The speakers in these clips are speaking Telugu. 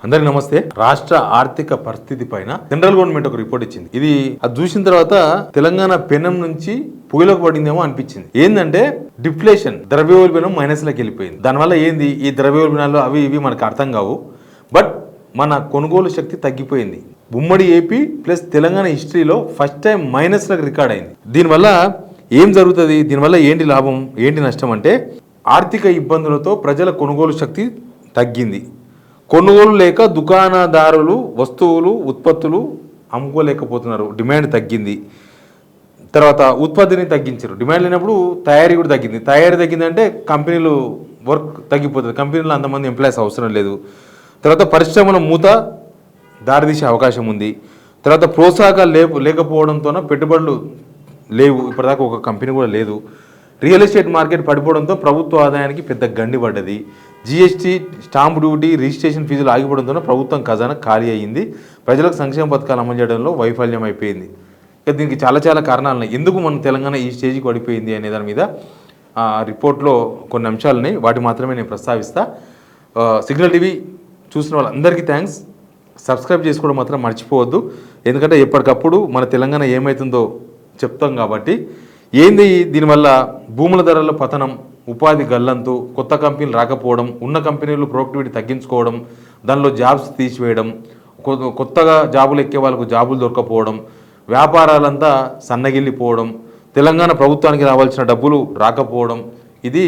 అందరికి నమస్తే. రాష్ట్ర ఆర్థిక పరిస్థితి పైన సెంట్రల్ గవర్నమెంట్ ఒక రిపోర్ట్ ఇచ్చింది. ఇది అది చూసిన తర్వాత తెలంగాణ పెనం నుంచి పుగిలకు పడిందేమో అనిపించింది. ఏంటంటే డిఫ్లేషన్, ద్రవ్యోల్బణం మైనస్లోకి వెళ్ళిపోయింది. దానివల్ల ఏంది ఈ ద్రవ్యోల్బణాలు అవి ఇవి మనకు అర్థం కావు. బట్ మన కొనుగోలు శక్తి తగ్గిపోయింది. ఉమ్మడి ఏపీ ప్లస్ తెలంగాణ హిస్టరీలో ఫస్ట్ టైం మైనస్లకు రికార్డ్ అయింది. దీనివల్ల ఏం జరుగుతుంది, దీనివల్ల ఏంటి లాభం ఏంటి నష్టం అంటే ఆర్థిక ఇబ్బందులతో ప్రజల కొనుగోలు శక్తి తగ్గింది. కొనుగోలు లేక దుకాణదారులు వస్తువులు ఉత్పత్తులు అమ్ముకోలేకపోతున్నారు. డిమాండ్ తగ్గింది. తర్వాత ఉత్పత్తిని తగ్గించారు. డిమాండ్ లేనప్పుడు తయారీ కూడా తగ్గింది. తయారీ తగ్గిందంటే కంపెనీలు వర్క్ తగ్గిపోతుంది. కంపెనీలో అంతమంది ఎంప్లాయీస్ అవసరం లేదు. తర్వాత పరిశ్రమల మూత దారితీసే అవకాశం ఉంది. తర్వాత ప్రోత్సాహకాలు లేకపోవడంతోన పెట్టుబడులు లేవు. ఇప్పటిదాకా ఒక కంపెనీ కూడా లేదు. రియల్ ఎస్టేట్ మార్కెట్ పడిపోవడంతో ప్రభుత్వ ఆదాయానికి పెద్ద గండి పడ్డది. జీఎస్టీ, స్టాంప్ డ్యూటీ, రిజిస్ట్రేషన్ ఫీజులు ఆగిపోవడంతో ప్రభుత్వం ఖజానా ఖాళీ అయ్యింది. ప్రజలకు సంక్షేమ పథకాలు అమలు చేయడంలో వైఫల్యం అయిపోయింది. ఇక దీనికి చాలా చాలా కారణాలు ఉన్నాయి. ఎందుకు మన తెలంగాణ ఈ స్టేజ్కి పడిపోయింది అనే దాని మీద రిపోర్ట్లో కొన్ని అంశాలని వాటి మాత్రమే నేను ప్రస్తావిస్తా. సిగ్నల్ టీవీ చూసిన వాళ్ళందరికీ థ్యాంక్స్. సబ్స్క్రైబ్ చేసుకోవడం మాత్రం మర్చిపోవద్దు. ఎందుకంటే ఎప్పటికప్పుడు మన తెలంగాణ ఏమవుతుందో చెప్తాం కాబట్టి. ఏంది దీనివల్ల భూముల ధరల పతనం, ఉపాధి గల్లంతు, కొత్త కంపెనీలు రాకపోవడం, ఉన్న కంపెనీలు ప్రొడక్టివిటీ తగ్గించుకోవడం, దానిలో జాబ్స్ తీసివేయడం, కొత్తగా జాబులు ఎక్కే వాళ్ళకు జాబులు దొరకపోవడం, వ్యాపారాలంతా సన్నగిల్లిపోవడం, తెలంగాణ ప్రభుత్వానికి రావాల్సిన డబ్బులు రాకపోవడం, ఇది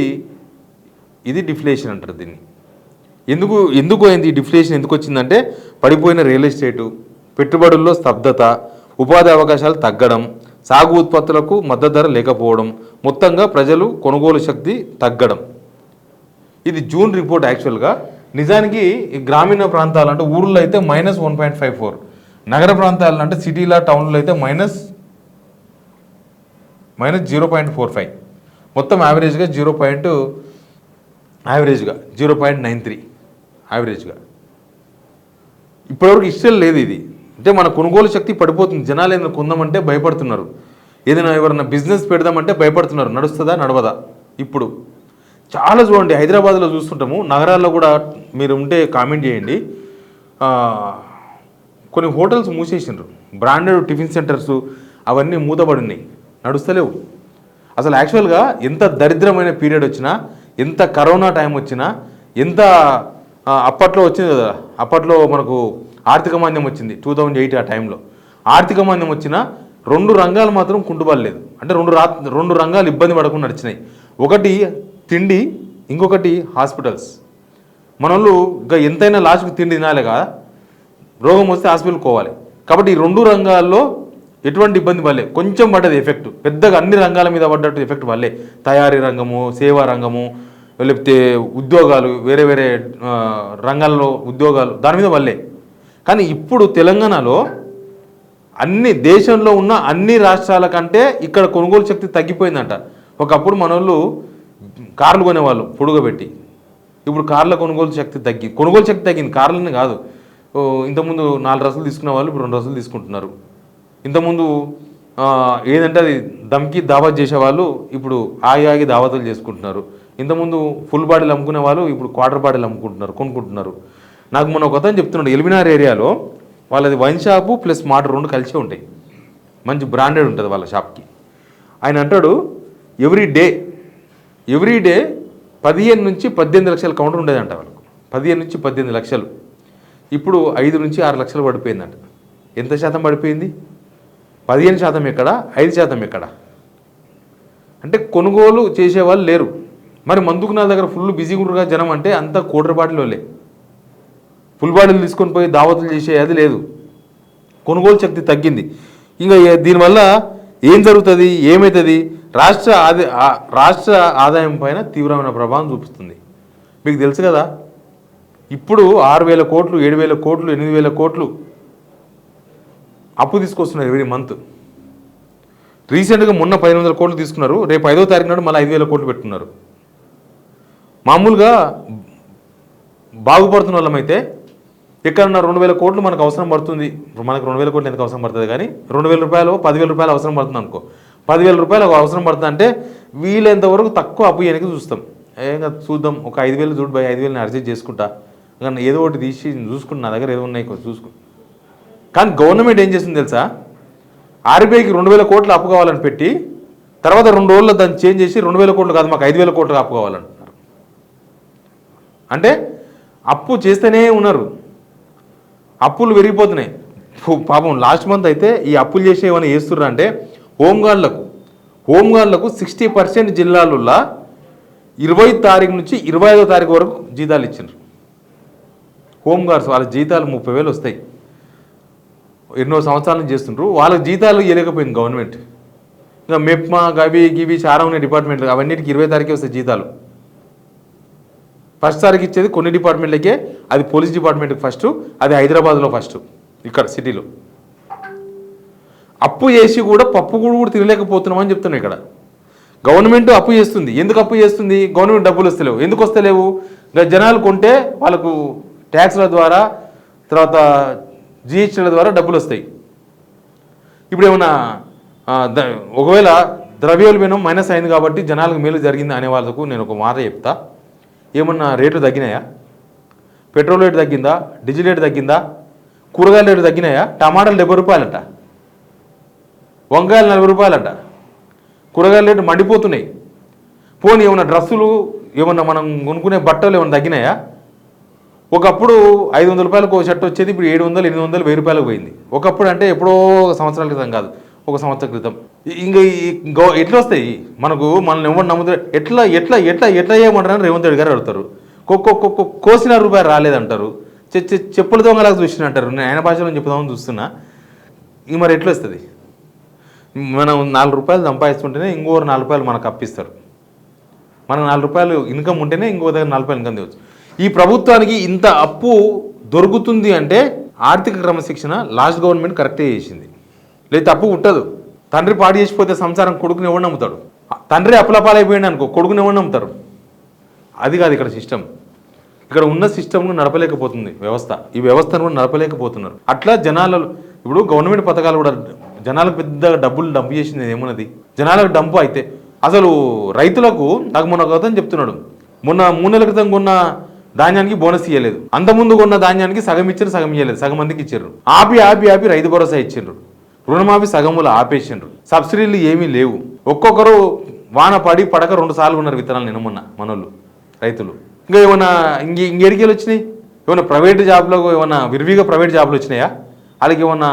డిఫ్లేషన్ అంటారు దీన్ని. ఎందుకు అయింది డిఫ్లేషన్? ఎందుకు వచ్చిందంటే పడిపోయిన రియల్ ఎస్టేటు, పెట్టుబడుల్లో స్తబ్దత, ఉపాధి అవకాశాలు తగ్గడం, సాగు ఉత్పత్తులకు మద్దతు ధర లేకపోవడం, మొత్తంగా ప్రజలు కొనుగోలు శక్తి తగ్గడం. ఇది జూన్ రిపోర్ట్. యాక్చువల్గా నిజానికి గ్రామీణ ప్రాంతాలు అంటే ఊర్లో అయితే -1.54, నగర ప్రాంతాలు అంటే సిటీల టౌన్లో అయితే -0.45, మొత్తం యావరేజ్గా 0.93 యావరేజ్గా. ఇప్పటివరకు ఇష్టం లేదు ఇది. అంటే మన కొనుగోలు శక్తి పడిపోతుంది. జనాలు ఏదైనా కొందామంటే భయపడుతున్నారు. ఏదైనా ఎవరైనా బిజినెస్ పెడదామంటే భయపడుతున్నారు. నడుస్తుందా నడవదా? ఇప్పుడు చాలా చూడండి, హైదరాబాద్లో చూస్తుంటాము, నగరాల్లో కూడా మీరు ఉంటే కామెంట్ చేయండి. కొన్ని హోటల్స్ మూసేసినారు. బ్రాండెడ్ టిఫిన్ సెంటర్స్ అవన్నీ మూతబడినాయి, నడుస్తలేవు. అసలు యాక్చువల్గా ఎంత దరిద్రమైన పీరియడ్ వచ్చినా, ఎంత కరోనా టైం వచ్చినా, ఎంత అప్పట్లో వచ్చింది కదా, అప్పట్లో మనకు ఆర్థిక మాంద్యం వచ్చింది 2008 ఆ టైంలో. ఆర్థిక మాంద్యం వచ్చినా 2 రంగాలు మాత్రం కుంటుపడలేదు. అంటే రెండు రంగాలు ఇబ్బంది పడకుండా నడిచినాయి. ఒకటి తిండి, ఇంకొకటి హాస్పిటల్స్. మనోళ్ళు ఇంకా ఎంతైనా లాస్ట్కి తిండి తినాలి కదా, రోగం వస్తే హాస్పిటల్కి పోవాలి. కాబట్టి ఈ 2 రంగాల్లో ఎటువంటి ఇబ్బంది పడలే. కొంచెం పడ్డది ఎఫెక్ట్, పెద్దగా అన్ని రంగాల మీద పడ్డట్టు ఎఫెక్ట్ పడలే. తయారీ రంగము, సేవా రంగము, లేకపోతే ఉద్యోగాలు, వేరే వేరే రంగాల్లో ఉద్యోగాలు, దాని మీద పడలే. కానీ ఇప్పుడు తెలంగాణలో దేశంలో ఉన్న అన్ని రాష్ట్రాల కంటే ఇక్కడ కొనుగోలు శక్తి తగ్గిపోయిందంట. ఒకప్పుడు మనోళ్ళు కార్లు కొనేవాళ్ళు పొడుగు పెట్టి, ఇప్పుడు కార్ల కొనుగోలు శక్తి తగ్గింది. కార్లని కాదు, ఇంతకుముందు 4 డ్రెస్సులు తీసుకునే వాళ్ళు ఇప్పుడు 2 డ్రెస్సులు తీసుకుంటున్నారు. ఇంతకుముందు ఏదంటే అది దమ్కి దావత్ చేసేవాళ్ళు ఇప్పుడు ఆగి దావతులు చేసుకుంటున్నారు. ఇంతకుముందు ఫుల్ బాడీలు అమ్ముకునే వాళ్ళు ఇప్పుడు క్వార్టర్ బాడీలు కొనుక్కుంటున్నారు. నాకు మొన్న ఒక అతను చెప్తున్నాడు, ఎల్బినార్ ఏరియాలో వాళ్ళది వైన్ షాపు ప్లస్ మార్ట్ 2 కలిసే ఉంటాయి. మంచి బ్రాండెడ్ ఉంటుంది వాళ్ళ షాప్కి. ఆయన అంటాడు ఎవ్రీ డే 15 నుంచి 18 లక్షల కౌంటర్ ఉండేదంట వాళ్ళకు. 15 నుంచి 18 లక్షలు. ఇప్పుడు 5 నుంచి 6 లక్షలు పడిపోయిందంట. ఎంత శాతం పడిపోయింది? 15% ఎక్కడ, 5% ఎక్కడ? అంటే కొనుగోలు చేసేవాళ్ళు లేరు. మరి మందుకున్న దగ్గర ఫుల్ బిజీగా ఉండరుగా జనం. అంటే అంతా కోటర్ బాటిలోలే, ఫుల్ బాటిల్ తీసుకొని పోయి దావతులు చేసే అది లేదు. కొనుగోలు శక్తి తగ్గింది. ఇంకా దీనివల్ల ఏం జరుగుతుంది, ఏమవుతుంది? రాష్ట్ర ఆదాయం పైన తీవ్రమైన ప్రభావం చూపిస్తుంది. మీకు తెలుసు కదా, ఇప్పుడు 6,000 కోట్లు, 7,000 కోట్లు, 8,000 కోట్లు అప్పు తీసుకొస్తున్నారు ఎవ్రీ మంత్. రీసెంట్గా మొన్న 1,500 కోట్లు తీసుకున్నారు. రేపు 5వ తారీఖు నాడు మళ్ళీ 5,000 కోట్లు పెట్టుకున్నారు. మామూలుగా బాగుపడుతున్న వాళ్ళమైతే ఎక్కడన్నా 2,000 కోట్లు మనకు అవసరం పడుతుంది. మనకు 2,000 కోట్లు ఎందుకు అవసరం పడుతుంది, కానీ 2,000 రూపాయలు 10,000 రూపాయలు అవసరం పడుతుంది అనుకో. 10,000 రూపాయలు అవసరం పడుతుంది అంటే వీలైనంతవరకు తక్కువ అప్పు చేయడానికి చూస్తాం. చూద్దాం, ఒక 5,000 చూడు 5,000 అడ్జస్ట్ చేసుకుంటా, కానీ ఏదో ఒకటి తీసి చూసుకుని నా దగ్గర ఏదో ఉన్నాయి కొంచెం చూసుకుని. కానీ గవర్నమెంట్ ఏం చేస్తుంది తెలుసా, ఆర్బీఐకి 2,000 కోట్లు అప్పు కావాలని పెట్టి తర్వాత 2 రోజుల్లో దాన్ని చేంజ్ చేసి 2,000 కోట్లు కాదు మాకు 5,000 కోట్లు అప్పు కావాలంటున్నారు. అంటే అప్పు చేస్తూనే ఉన్నారు, అప్పులు పెరిగిపోతున్నాయి. పాపం లాస్ట్ మంత్ అయితే ఈ అప్పులు చేసే ఏమైనా చేస్తున్నారు అంటే హోంగార్డులకు 60% జిల్లాలలో 20 తారీఖు నుంచి 25వ తారీఖు వరకు జీతాలు ఇచ్చిండ్రు. హోంగార్డ్స్ వాళ్ళ జీతాలు 30,000 వస్తాయి, ఎన్నో సంవత్సరాల నుంచి చేస్తుండ్రు, వాళ్ళకి జీతాలు ఇవ్వలేకపోయింది గవర్నమెంట్. ఇంకా మెప్మా గివి చాలా ఉన్నాయి డిపార్ట్మెంట్లు, అవన్నిటికి 20 తారీఖే వస్తాయి జీతాలు. ఫస్ట్ తారీఖు ఇచ్చేది కొన్ని డిపార్ట్మెంట్లకే, అది పోలీస్ డిపార్ట్మెంట్కి ఫస్ట్, అది హైదరాబాద్లో ఫస్ట్, ఇక్కడ సిటీలో. అప్పు చేసి కూడా పప్పు కూడా తినలేకపోతున్నామని చెప్తున్నాయి. ఇక్కడ గవర్నమెంట్ అప్పు చేస్తుంది. ఎందుకు అప్పు చేస్తుంది? గవర్నమెంట్ డబ్బులు వస్తలేవు. ఎందుకు వస్తలేవు? జనాలు కొంటే వాళ్ళకు ట్యాక్స్ల ద్వారా తర్వాత జిఎస్టీల ద్వారా డబ్బులు వస్తాయి. ఇప్పుడు ఏమన్నా ఒకవేళ ద్రవ్యోల్బణం మైనస్ అయింది కాబట్టి జనాలకు మేలు జరిగింది అనే వాళ్ళకు నేను ఒక మాట చెప్తా. ఏమన్నా రేట్లు తగ్గినాయా? పెట్రోల్ రేటు తగ్గిందా? డీజిల్ రేటు తగ్గిందా? కూరగాయల రేటు తగ్గినాయా? టమాటాలు 70 రూపాయలంట, వంకాయలు 40 రూపాయలంట, కూరగాయల రేటు మండిపోతున్నాయి. పోనీ ఏమన్నా డ్రెస్సులు ఏమన్నా మనం కొనుక్కునే బట్టలు ఏమన్నా తగ్గినాయా? ఒకప్పుడు 500 రూపాయలకు ఒక షర్ట్ వచ్చేది, ఇప్పుడు 700, 800, 1000 రూపాయలకు పోయింది. ఒకప్పుడు అంటే ఎప్పుడో సంవత్సరాల క్రితం కాదు, ఒక సంవత్సరం క్రితం. ఇంకా ఎట్లా వస్తాయి మనకు? మనల్ని ఎవరు నమ్ముతారు? ఎట్లా ఎట్లా ఎట్లా ఎట్లా చేయమంటారని రేవంత్ రెడ్డి గారు అడుగుతారు. కోసిన రూపాయలు రాలేదంటారు, చెప్పుల దొంగలాగా చూసిన అంటారు. నేను ఆయన భాషలో చెప్పుదామని చూస్తున్నా. ఇక మరి ఎట్లా వస్తుంది? మనం 4 రూపాయలు సంపాదిస్తుంటేనే ఇంకో 4 రూపాయలు మనకు అప్పిస్తారు. మనకు 4 రూపాయలు ఇన్కమ్ ఉంటేనే ఇంకో దగ్గర 4 రూపాయలు ఇన్కమ్ తెవచ్చు. ఈ ప్రభుత్వానికి ఇంత అప్పు దొరుకుతుంది అంటే ఆర్థిక క్రమశిక్షణ లాస్ట్ గవర్నమెంట్ కరెక్టే చేసింది, లేదా అప్పు పుట్టదు. తండ్రి పాడు చేసిపోతే సంసారం కొడుకుని ఎవరు నమ్ముతాడు? తండ్రి అప్పులపాలైపోయింది అనుకో, కొడుకుని ఎవరు నమ్ముతారు? అది కాదు ఇక్కడ సిస్టమ్. ఇక్కడ ఉన్న సిస్టమ్ను నడపలేకపోతుంది వ్యవస్థ. ఈ వ్యవస్థను కూడా నడపలేకపోతున్నారు. అట్లా జనాలలో ఇప్పుడు గవర్నమెంట్ పథకాలు కూడా జనాలకు పెద్ద డబ్బులు డంప్ చేసింది ఏమున్నది? జనాలకు డంపు అయితే అసలు రైతులకు నాకు మొన్న ఒక అతను చెప్తున్నాడు, మొన్న 3 నెలల క్రితం కొన్న ధాన్యానికి బోనస్ ఇవ్వలేదు, అంతకుముందు కొన్న ధాన్యానికి సగం ఇచ్చారు, సగం ఇవ్వలేదు, సగం మందికి ఇచ్చారు. ఆపి రైతు భరోసా ఇచ్చిండ్రు, రుణమాఫీ సగములు ఆపేసిండ్రు, సబ్సిడీలు ఏమీ లేవు. ఒక్కొక్కరు వాన పడక 2 సార్లు ఉన్నారు విత్తనాలు నిన్న మనోళ్ళు రైతులు. ఇంకా ఏమన్నా ఇంకెడికేలు వచ్చినాయి? ఏమన్నా ప్రైవేట్ జాబ్లో ఏమన్నా విరివిగా ప్రైవేట్ జాబ్లు వచ్చినాయా? వాళ్ళకి ఏమన్నా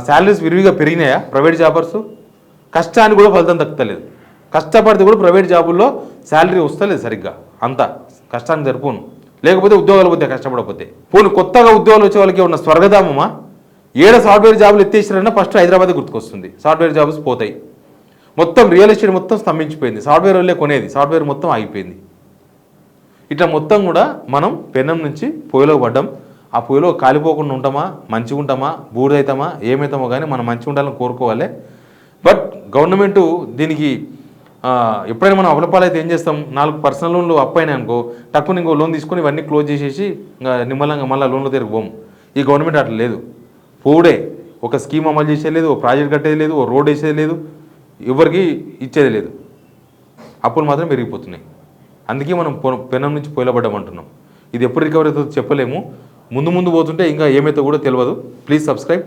శాలరీస్ విరివిగా పెరిగినాయా? ప్రైవేట్ జాబర్స్ కష్టానికి కూడా ఫలితం దక్కుతలేదు. కష్టపడితే కూడా ప్రైవేట్ జాబుల్లో శాలరీ వస్తలేదు సరిగ్గా, అంతా కష్టానికి సరిపోను. లేకపోతే ఉద్యోగాలు పోతే కష్టపడకపోతే పోను. కొత్తగా ఉద్యోగాలు వచ్చే వాళ్ళకి ఉన్న స్వర్గధామమా? సాఫ్ట్వేర్ జాబులు ఎత్తేసారన్నా ఫస్ట్ హైదరాబాద్ గుర్తుకొస్తుంది. సాఫ్ట్వేర్ జాబ్స్ పోతాయి, మొత్తం రియల్ ఎస్టేట్ మొత్తం స్తంభించిపోయింది, సాఫ్ట్వేర్ వాళ్ళే కొనేది, సాఫ్ట్వేర్ మొత్తం ఆగిపోయింది. ఇట్లా మొత్తం కూడా మనం పెనం నుంచి పొయ్యిలో పడ్డాం. ఆ పొయ్యిలో కాలిపోకుండా ఉంటామా, మంచిగా ఉంటామా, బూడిదవుతామా, ఏమవుతామో కానీ మనం మంచిగా ఉండాలని కోరుకోవాలి. బట్ గవర్నమెంటు దీనికి ఎప్పుడైనా మనం అమలపాలైతే ఏం చేస్తాం? 4 పర్సనల్ లోన్లు అప్పైనాయి అనుకో, తక్కువ ఇంకో లోన్ తీసుకొని ఇవన్నీ క్లోజ్ చేసేసి ఇంకా నిమ్మలంగా మళ్ళీ లోన్లు తిరిగిపోము. ఈ గవర్నమెంట్ అట్లా లేదు. పోడే ఒక స్కీమ్ అమలు చేసేది లేదు, ఓ ప్రాజెక్ట్ కట్టేది లేదు, ఓ రోడ్ వేసేది లేదు, ఎవరికి ఇచ్చేది లేదు. అప్పులు మాత్రం పెరిగిపోతున్నాయి. అందుకే మనం పెనం నుంచి పొయ్యిలబడ్డామంటున్నాం. ఇది ఎప్పుడు రికవరీ అవుతుందో చెప్పలేము. ముందు పోతుంటే ఇంకా ఏమైతే కూడా తెలియదు. Please subscribe.